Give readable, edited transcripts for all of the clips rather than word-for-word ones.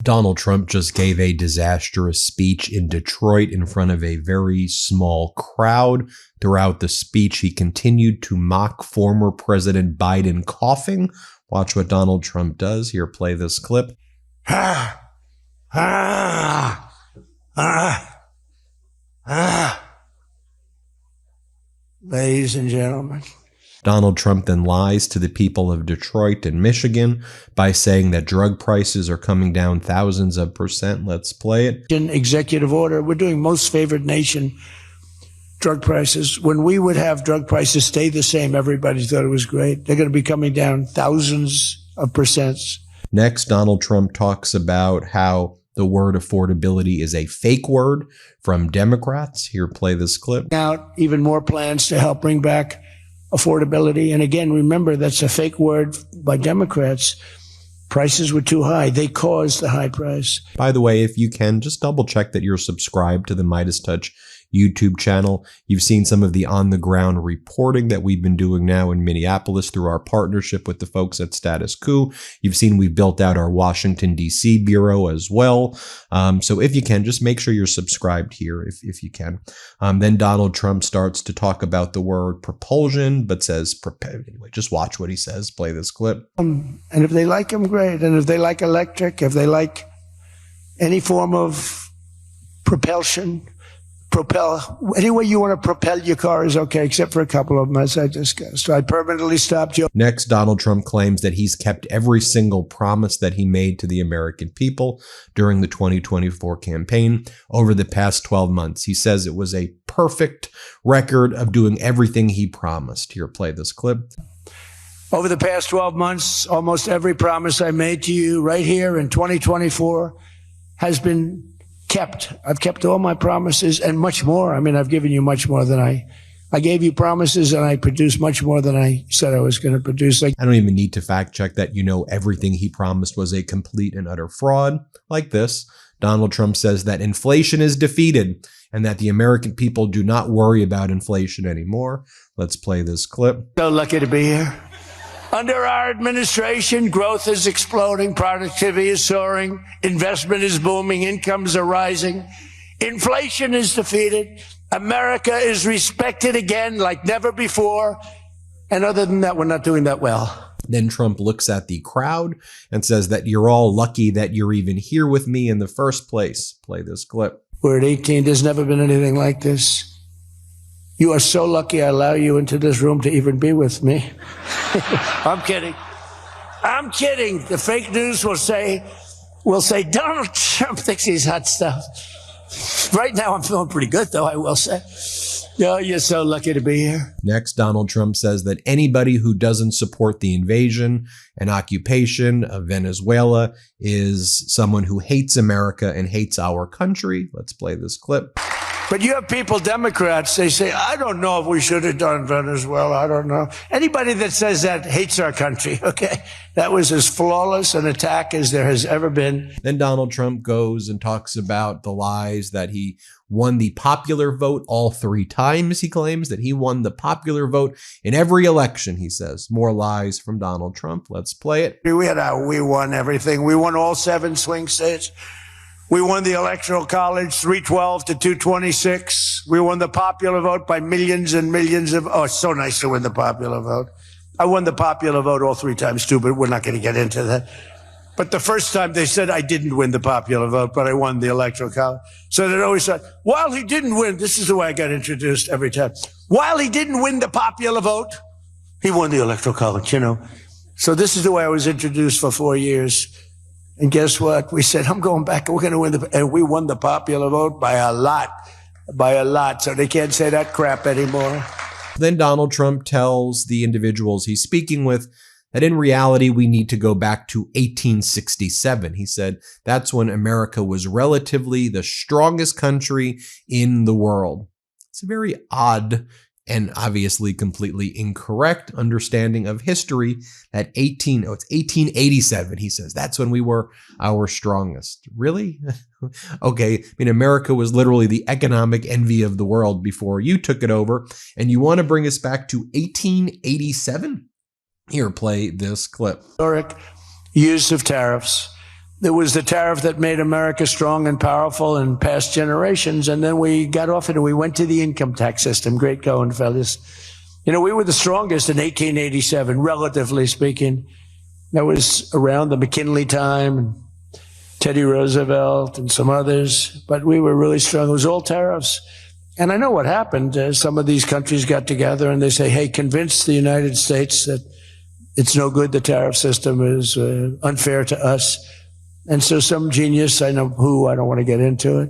Donald Trump just gave a disastrous speech in Detroit in front of a very small crowd. Throughout the speech, he continued to mock former President Biden coughing. Watch what Donald Trump does. Here, play this clip. Ladies and gentlemen. Donald Trump then lies to the people of Detroit and Michigan by saying that drug prices are coming down thousands of %. Let's play it. Executive order. We're doing most favored nation drug prices. When we would have drug prices stay the same, everybody thought it was great. They're going to be coming down thousands of %. Next, Donald Trump talks about how the word affordability is a fake word from Democrats. Here, play this clip. Out even more plans to help bring back affordability. And again, remember, that's a fake word by Democrats. Prices were too high. They caused the high price. By the way, if you can, just double check that you're subscribed to the MeidasTouch YouTube channel. You've seen some of the on-the-ground reporting that we've been doing now in Minneapolis through our partnership with the folks at Status Quo. You've seen we've built out our Washington, D.C. bureau as well. So if you can, just make sure you're subscribed here if you can. Then Donald Trump starts to talk about the word propulsion, but says, anyway, just watch what he says. Play this clip. And if they like him, great. And if they like electric, if they like any form of propulsion, any way you want to propel your car is okay, except for a couple of them, as I discussed. So I permanently stopped you. Next, Donald Trump claims that he's kept every single promise that he made to the American people during the 2024 campaign over the past 12 months. He says it was a perfect record of doing everything he promised. Here, play this clip. Over the past 12 months, almost every promise I made to you right here in 2024 has been kept. I've kept all my promises and much more. I mean, I've given you much more than I gave you promises, and I produced much more than I said I was going to produce. I don't even need to fact check that. You know, everything he promised was a complete and utter fraud. Like this, Donald Trump says that inflation is defeated and that the American people do not worry about inflation anymore. Let's play this clip. So lucky to be here. Under our administration, growth is exploding, productivity is soaring, investment is booming, incomes are rising, inflation is defeated, America is respected again like never before, and other than that, we're not doing that well. Then Trump looks at the crowd and says that you're all lucky that you're even here with me in the first place. Play this clip. We're at 18. There's never been anything like this. You are so lucky I allow you into this room to even be with me. I'm kidding. I'm kidding. The fake news will say Donald Trump thinks he's hot stuff. Right now I'm feeling pretty good, though, I will say. Oh, you're so lucky to be here. Next, Donald Trump says that anybody who doesn't support the invasion and occupation of Venezuela is someone who hates America and hates our country. Let's play this clip. But you have people, Democrats, they say, I don't know if we should have done Venezuela. I don't know. Anybody that says that hates our country, okay? That was as flawless an attack as there has ever been. Then Donald Trump goes and talks about the lies that he won the popular vote all 3 times. He claims that he won the popular vote in every election, he says. More lies from Donald Trump. Let's play it. We won everything. We won all 7 swing states. We won the Electoral College 312 to 226. We won the popular vote by millions and millions of, oh, it's so nice to win the popular vote. I won the popular vote all 3 times too, but we're not going to get into that. But the first time they said I didn't win the popular vote, but I won the Electoral College. So they always said, while he didn't win, this is the way I got introduced every time. While he didn't win the popular vote, he won the Electoral College, you know. So this is the way I was introduced for 4 years. And guess what? We said, I'm going back and we're going to win and we won the popular vote by a lot. So they can't say that crap anymore. Then Donald Trump tells the individuals he's speaking with that in reality, we need to go back to 1867. He said that's when America was relatively the strongest country in the world. It's a very odd and obviously completely incorrect understanding of history that it's 1887. He says that's when we were our strongest. Really? Okay. I mean, America was literally the economic envy of the world before you took it over. And you want to bring us back to 1887? Here, play this clip. Historic use of tariffs. It was the tariff that made America strong and powerful in past generations. And then we got off it and we went to the income tax system. Great going, fellas. You know, we were the strongest in 1887, relatively speaking. That was around the McKinley time and Teddy Roosevelt and some others. But we were really strong. It was all tariffs. And I know what happened. Some of these countries got together and they say, hey, convince the United States that it's no good. The tariff system is unfair to us. And so some genius, I know who, I don't want to get into it,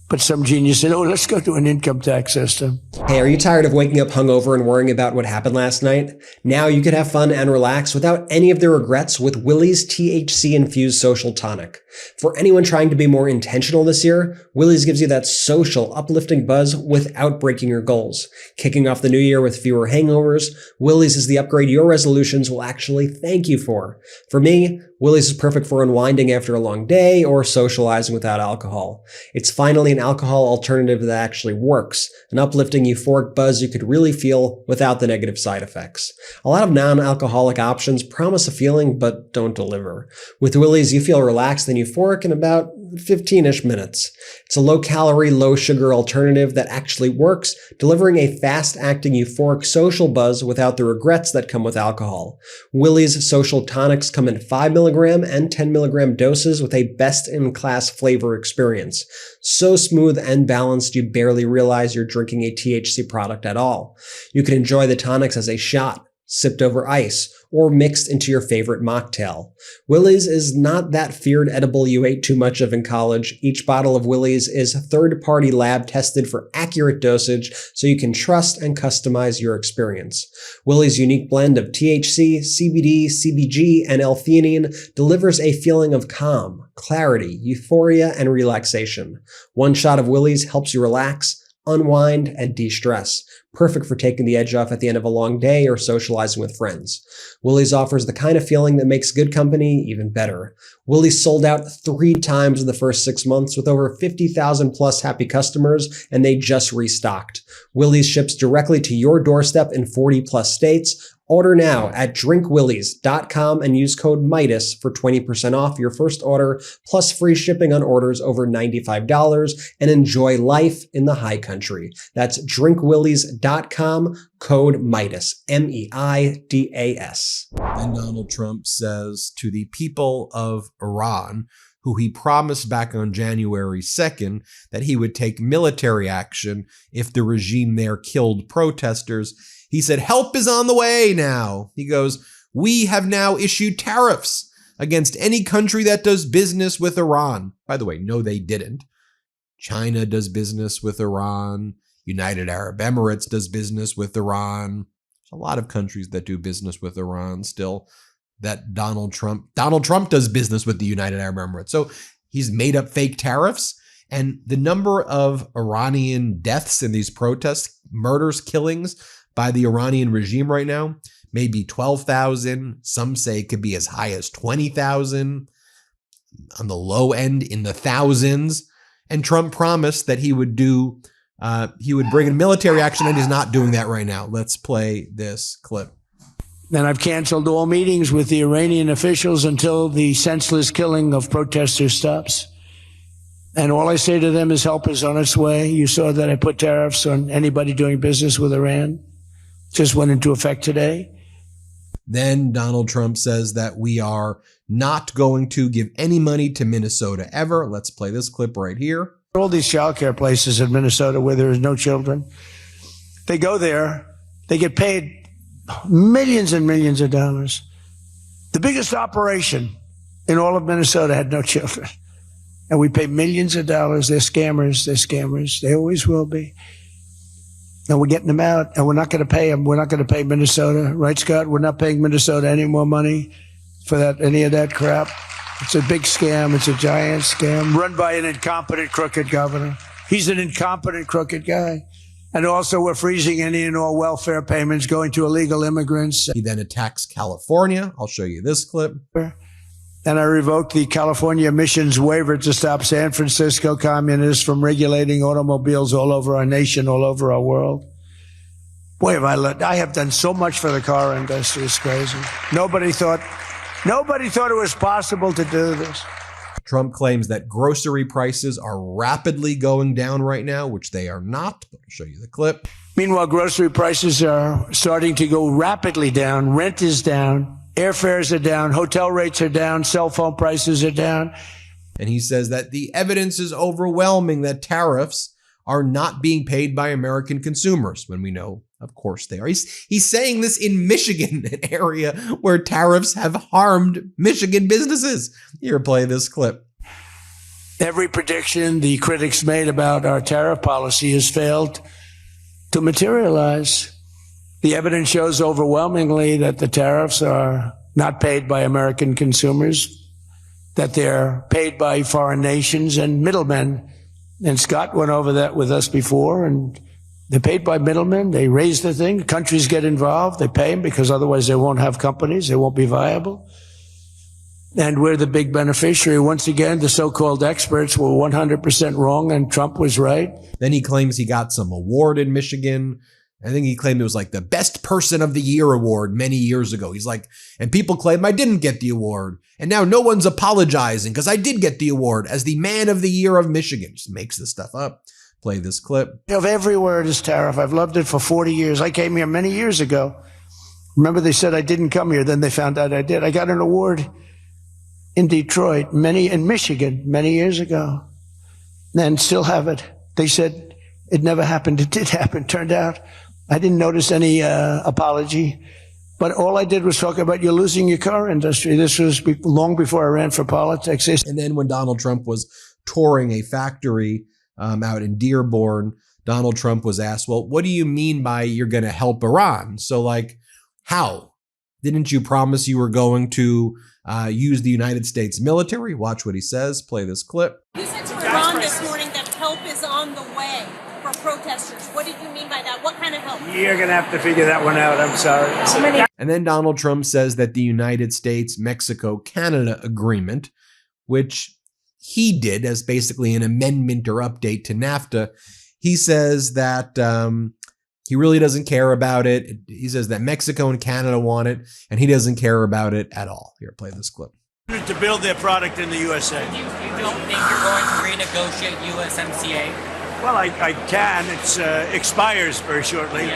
but some genius said, oh, let's go to an income tax system. Hey, are you tired of waking up hungover and worrying about what happened last night? Now you can have fun and relax without any of the regrets with Willie's THC-infused social tonic. For anyone trying to be more intentional this year, Willie's gives you that social, uplifting buzz without breaking your goals. Kicking off the new year with fewer hangovers, Willie's is the upgrade your resolutions will actually thank you for. For me, Willie's is perfect for unwinding after a long day or socializing without alcohol. It's finally an alcohol alternative that actually works, an uplifting euphoric buzz you could really feel without the negative side effects. A lot of non-alcoholic options promise a feeling but don't deliver. With Willie's, you feel relaxed and euphoric in about 15-ish minutes. It's a low-calorie, low-sugar alternative that actually works, delivering a fast-acting euphoric social buzz without the regrets that come with alcohol. Willie's social tonics come in 5 milligram and 10 milligram doses with a best-in-class flavor experience. So smooth and balanced you barely realize you're drinking a THC product at all. You can enjoy the tonics as a shot, sipped over ice, or mixed into your favorite mocktail. Willie's is not that feared edible you ate too much of in college. Each bottle of Willie's is third-party lab tested for accurate dosage so you can trust and customize your experience. Willie's unique blend of THC, CBD, CBG, and L-theanine delivers a feeling of calm, clarity, euphoria, and relaxation. One shot of Willie's helps you relax, unwind, and de-stress. Perfect for taking the edge off at the end of a long day or socializing with friends. Willie's offers the kind of feeling that makes good company even better. Willie's sold out 3 times in the first 6 months with over 50,000 plus happy customers, and they just restocked. Willie's ships directly to your doorstep in 40 plus states. Order now at drinkwillies.com and use code Meidas for 20% off your first order, plus free shipping on orders over $95, and enjoy life in the high country. That's drinkwillies.com, code Meidas, M-E-I-D-A-S. And Donald Trump says to the people of Iran, who he promised back on January 2nd that he would take military action if the regime there killed protesters, he said, help is on the way now. He goes, we have now issued tariffs against any country that does business with Iran. By the way, no, they didn't. China does business with Iran. United Arab Emirates does business with Iran. There's a lot of countries that do business with Iran still. That Donald Trump does business with the United Arab Emirates. So he's made up fake tariffs. And the number of Iranian deaths in these protests, murders, killings by the Iranian regime right now, maybe 12,000. Some say it could be as high as 20,000. On the low end, in the thousands. And Trump promised that he would bring in military action, and he's not doing that right now. Let's play this clip. And I've canceled all meetings with the Iranian officials until the senseless killing of protesters stops. And all I say to them is help is on its way. You saw that I put tariffs on anybody doing business with Iran. Just went into effect today. Then Donald Trump says that we are not going to give any money to Minnesota ever. Let's play this clip right here. All these childcare places in Minnesota where there is no children, they go there, they get paid millions and millions of dollars. The biggest operation in all of Minnesota had no children. And we pay millions of dollars. They're scammers. They're scammers. They always will be. And we're getting them out, and we're not going to pay them. We're not going to pay Minnesota. Right, Scott? We're not paying Minnesota any more money for that, any of that crap. It's a big scam. It's a giant scam run by an incompetent, crooked governor. He's an incompetent, crooked guy. And also, we're freezing any and all welfare payments going to illegal immigrants. He then attacks California. I'll show you this clip. And I revoked the California emissions waiver to stop San Francisco communists from regulating automobiles all over our nation, all over our world. Boy, I have done so much for the car industry. It's crazy. Nobody thought it was possible to do this. Trump claims that grocery prices are rapidly going down right now, which they are not. I'll show you the clip. Meanwhile, grocery prices are starting to go rapidly down. Rent is down. Airfares are down. Hotel rates are down. Cell phone prices are down. And he says that the evidence is overwhelming that tariffs are not being paid by American consumers, when we know, of course, they are. He's saying this in Michigan, an area where tariffs have harmed Michigan businesses. Here, play this clip. Every prediction the critics made about our tariff policy has failed to materialize. The evidence shows overwhelmingly that the tariffs are not paid by American consumers, that they're paid by foreign nations and middlemen. And Scott went over that with us before, and they're paid by middlemen. They raise the thing. Countries get involved. They pay them because otherwise they won't have companies. They won't be viable. And we're the big beneficiary. Once again, the so-called experts were 100% wrong and Trump was right. Then he claims he got some award in Michigan. I think he claimed it was like the best person of the year award many years ago. He's like, and people claim I didn't get the award. And now no one's apologizing because I did get the award as the man of the year of Michigan. Just makes this stuff up. Play this clip. Of every word is tariff. I've loved it for 40 years. I came here many years ago. Remember, they said I didn't come here. Then they found out I did. I got an award in Detroit, in Michigan, many years ago. And still have it. They said it never happened. It did happen. Turned out I didn't notice any apology. But all I did was talk about you're losing your car industry. This was long before I ran for politics. And then when Donald Trump was touring a factory out in Dearborn, Donald Trump was asked, well, what do you mean by you're going to help Iran? So like, how? Didn't you promise you were going to use the United States military? Watch what he says. Play this clip. You said to Iran this morning that help is on the way for protesters. What did you mean by that? What kind of help? You're going to have to figure that one out. I'm sorry. And then Donald Trump says that the United States-Mexico-Canada agreement, which he did as basically an amendment or update to NAFTA, he says that he really doesn't care about it. He says that Mexico and Canada want it, and he doesn't care about it at all. Here, play this clip. To build their product in the USA. You don't think you're going to renegotiate USMCA? Well, I can. It expires very shortly,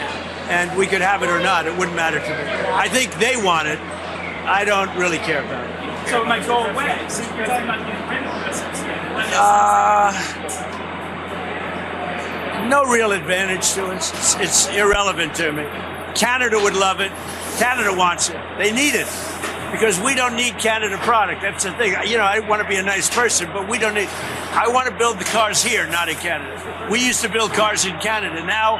and we could have it or not. It wouldn't matter to me. I think they want it. I don't really care about it. So it might go away. You're talking about getting rid of USMCA. No real advantage to us. It's irrelevant to me. Canada would love it. Canada wants it. They need it. Because we don't need Canada product. That's the thing. You know, I want to be a nice person, but we don't need. I want to build the cars here, not in Canada. We used to build cars in Canada. Now,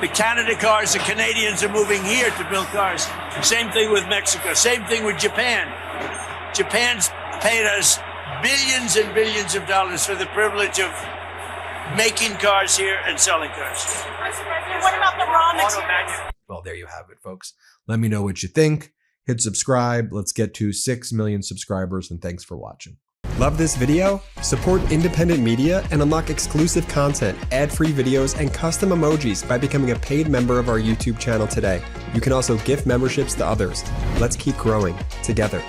the Canada cars, the Canadians are moving here to build cars. Same thing with Mexico. Same thing with Japan. Japan's paid us billions and billions of dollars for the privilege of making cars here and selling cars. What about the raw materials? Well, there you have it, folks. Let me know what you think. Hit subscribe. Let's get to 6 million subscribers, and thanks for watching. Love this video? Support independent media and unlock exclusive content, ad-free videos, and custom emojis by becoming a paid member of our YouTube channel today. You can also gift memberships to others. Let's keep growing together.